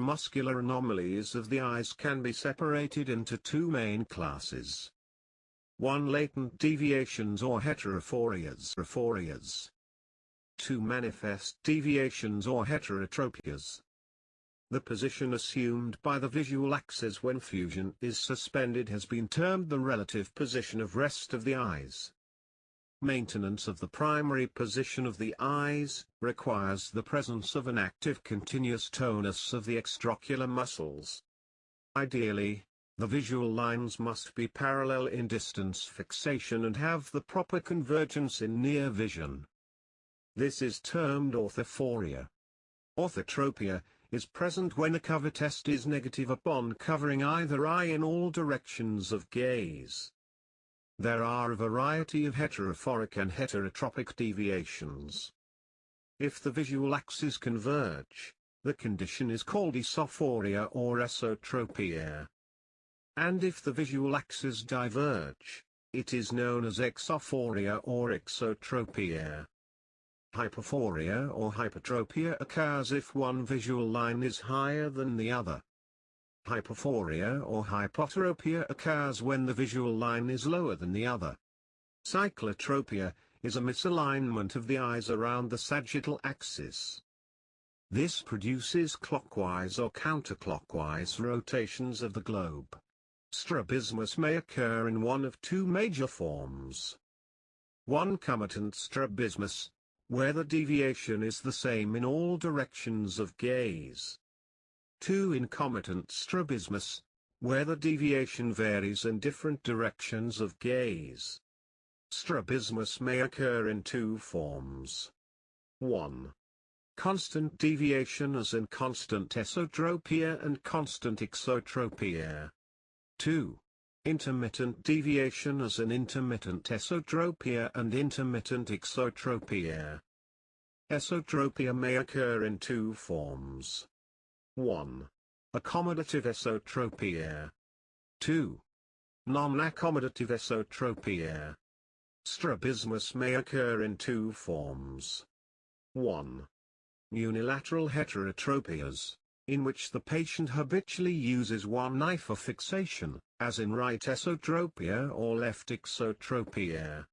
neuromuscular anomalies of the eyes can be separated into two main classes. 1. Latent deviations or heterophorias. 2. Manifest deviations or heterotropias. The position assumed by the visual axis when fusion is suspended has been termed the relative position of rest of the eyes. Maintenance of the primary position of the eyes requires the presence of an active continuous tonus of the extraocular muscles. Ideally, the visual lines must be parallel in distance fixation and have the proper convergence in near vision. This is termed orthophoria. Orthotropia is present when a cover test is negative upon covering either eye in all directions of gaze. There are a variety of heterophoric and heterotropic deviations. If the visual axes converge, the condition is called esophoria or esotropia. And if the visual axes diverge, it is known as exophoria or exotropia. Hyperphoria or hypertropia occurs if one visual line is higher than the other. Hyperphoria or hypotropia occurs when the visual line is lower than the other. Cyclotropia is a misalignment of the eyes around the sagittal axis. This produces clockwise or counterclockwise rotations of the globe. Strabismus may occur in one of two major forms. 1. Uncomitant Strabismus, where the deviation is the same in all directions of gaze. 2. Incomitant Strabismus, where the deviation varies in different directions of gaze. Strabismus may occur in two forms. 1. Constant deviation as in constant esotropia and constant exotropia. 2. Intermittent deviation as in intermittent esotropia and intermittent exotropia. Esotropia may occur in two forms. 1. Accommodative esotropia. 2. Non-accommodative esotropia. Strabismus may occur in two forms. 1. Unilateral heterotropias, in which the patient habitually uses one eye for fixation, as in right esotropia or left exotropia.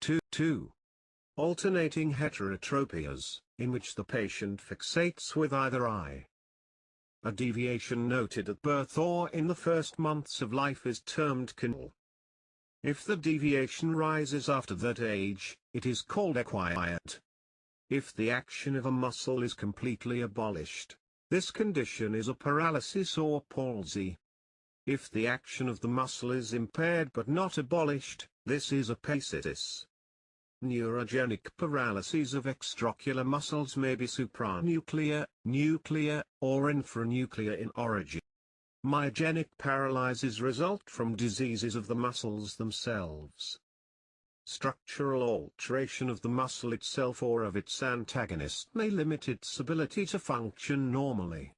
2. Alternating heterotropias, in which the patient fixates with either eye. A deviation noted at birth or in the first months of life is termed congenital. If the deviation rises after that age, it is called acquired. If the action of a muscle is completely abolished, this condition is a paralysis or palsy. If the action of the muscle is impaired but not abolished, this is a paesitis. Neurogenic paralyses of extraocular muscles may be supranuclear, nuclear, or infranuclear in origin. Myogenic paralyses result from diseases of the muscles themselves. Structural alteration of the muscle itself or of its antagonist may limit its ability to function normally.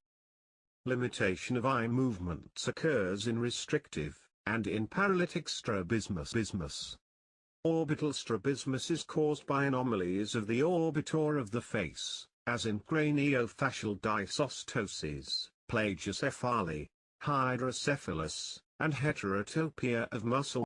Limitation of eye movements occurs in restrictive, and in paralytic strabismus. Orbital strabismus is caused by anomalies of the orbitor of the face, as in craniofacial dysostoses, plagiocephaly, hydrocephalus, and heterotopia of muscle.